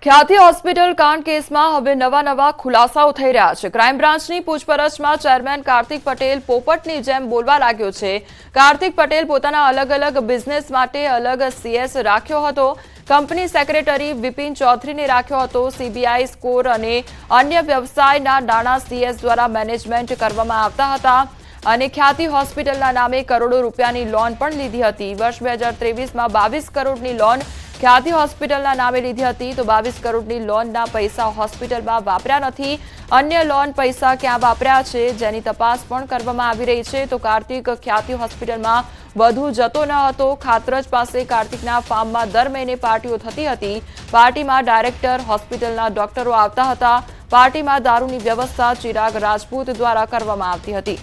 ખ્યાતિ હોસ્પિટલ કાંડ કેસમાં હવે નવા ખુલાસાઓ થઈ રહ્યા છે। ક્રાઇમ બ્રાન્ચની પૂછપરછમાં ચેરમેન કાર્તિક પટેલ પોપટની જેમ બોલવા લાગ્યો છે। કાર્તિક પટેલ પોતાના અલગ બિઝનેસ માટે અલગ સીએસ રાખ્યો હતો। કંપની સેક્રેટરી વિપિન ચૌધરીને રાખ્યો હતો। સીબીઆઈ સ્કોર અને અન્ય વ્યવસાયના નાણાં સીએસ દ્વારા મેનેજમેન્ટ કરવામાં આવતા હતા અને ખ્યાતિ હોસ્પિટલના નામે કરોડો રૂપિયાની લોન પણ લીધી હતી। વર્ષ 2023માં 22 કરોડની લોન ખ્યાતિ હોસ્પિટલના નામે લીધી હતી। તો 22 કરોડની લોનના પૈસા હોસ્પિટલમાં વાપર્યા નથી। અન્ય લોન પૈસા ક્યાં વાપર્યા છે જેની તપાસ પણ કરવામાં આવી રહી છે। તો કાર્તિક ખ્યાતિ હોસ્પિટલમાં વધુ જતો ન હતો। ખાતરજ પાસે કાર્તિકના ફાર્મમાં દર મહિને પાર્ટીઓ થતી હતી। પાર્ટીમાં ડાયરેક્ટર હોસ્પિટલના ડોક્ટરો આવતા હતા। પાર્ટીમાં દારૂની વ્યવસ્થા ચિરાગ રાજપૂત દ્વારા કરવામાં આવતી હતી।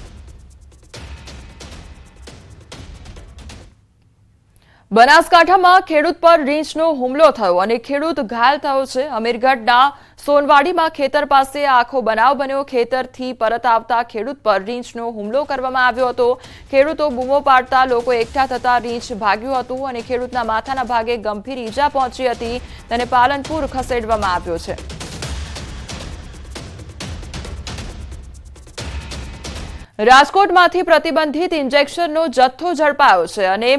બનાસકાંઠામાં ખેડૂત પર રીંછનો હુમલો થયો અને ખેડૂત ઘાયલ થયો છે। અમીરગઢના સોનવાડીમાં ખેતર પાસે આખો બનાવ બન્યો। ખેતરથી પરત આવતા ખેડૂત પર રીંછનો હુમલો કરવામાં આવ્યો હતો। ખેડૂતો બૂમો પાડતા લોકો એકઠા થતા રીંછ ભાગ્યું હતું અને ખેડૂતના માથાના ભાગે ગંભીર ઈજા પહોંચી હતી। તેને પાલનપુર ખસેડવામાં આવ્યો છે। રાજકોટમાંથી પ્રતિબંધિત ઇન્જેક્શનનો જથ્થો ઝડપાયો છે અને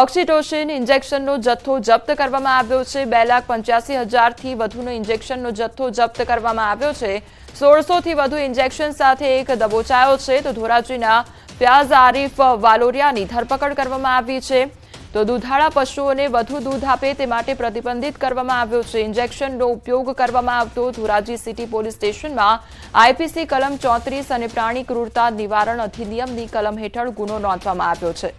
ઓક્સિટોસિન ઇન્જેક્શનનો જથ્થો જપ્ત કરવામાં આવ્યો છે। 2,85,000થી વધુનો ઇન્જેક્શનનો જથ્થો જપ્ત કરવામાં આવ્યો છે। 1600થી વધુ ઇન્જેક્શન સાથે એક દબોચાયો છે। તો ધોરાજીના ફયાઝ આરીફ વાલોરિયાની ધરપકડ કરવામાં આવી છે। તો દૂધાળા પશુઓને વધુ દૂધ આપે તે માટે પ્રતિબંધિત કરવામાં આવ્યો છે। ઇન્જેક્શનનો ઉપયોગ કરવામાં આવતો ધોરાજી સિટી પોલીસ સ્ટેશનમાં આઈપીસી કલમ 34 અને પ્રાણી ક્રૂરતા નિવારણ અધિનિયમની કલમ હેઠળ ગુનો નોંધવામાં આવ્યો છે।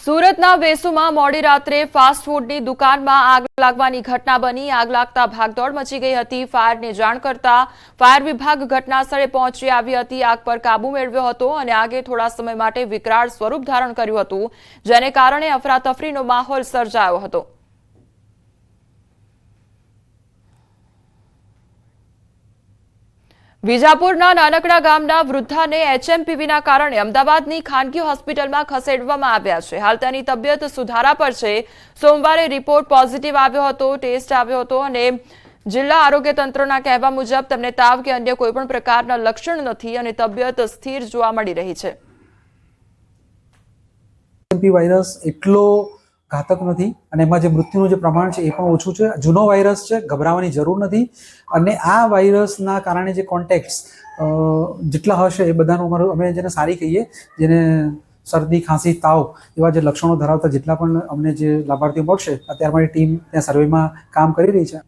સુરતના વેસુમાં મોડી રાત્રે ફાસ્ટ ફૂડની દુકાનમાં આગ લાગવાની ઘટના બની। આગ લાગતા ભાગદોડ મચી ગઈ હતી। ફાયરને જાણ કરતા ફાયર વિભાગ ઘટનાસ્થળે પહોંચી આવી હતી। આગ પર કાબુ મેળવ્યો હતો અને આગે થોડા સમય માટે વિકરાળ સ્વરૂપ ધારણ કર્યું હતું, જેને કારણે અફરાતફરીનો માહોલ સર્જાયો હતો। વિજાપુરના નાનકડા ગામના વૃદ્ધાને એચએમપીવીના કારણે અમદાવાદની ખાનગી હોસ્પિટલમાં ખસેડવામાં આવ્યા છે। હાલ તેની તબિયત સુધારા પર છે। સોમવારે રિપોર્ટ પોઝિટિવ આવ્યો હતો, ટેસ્ટ આવ્યો હતો અને જિલ્લા આરોગ્ય તંત્રના કહેવા મુજબ તેમને તાવ કે અન્ય કોઈપણ પ્રકારના લક્ષણ નથી અને તબિયત સ્થિર જોવા મળી રહી છે। એચએમપી વાયરસ એટલો ઘાતક નથી અને એમાં જે મૃત્યુનું જે પ્રમાણ છે એ પણ ઓછું છે। જૂનો વાયરસ છે, ગભરાવાની જરૂર નથી અને આ વાયરસના કારણે જે કોન્ટેક્ટ્સ જેટલા હશે એ બધાનું અમારું અમે જેને સારી કહીએ, જેને શરદી, ખાંસી, તાવ એવા જે લક્ષણો ધરાવતા જેટલા પણ અમને જે લાભાર્થીઓ મળશે અત્યારે મારી ટીમ ત્યાં સર્વેમાં કામ કરી રહી છે।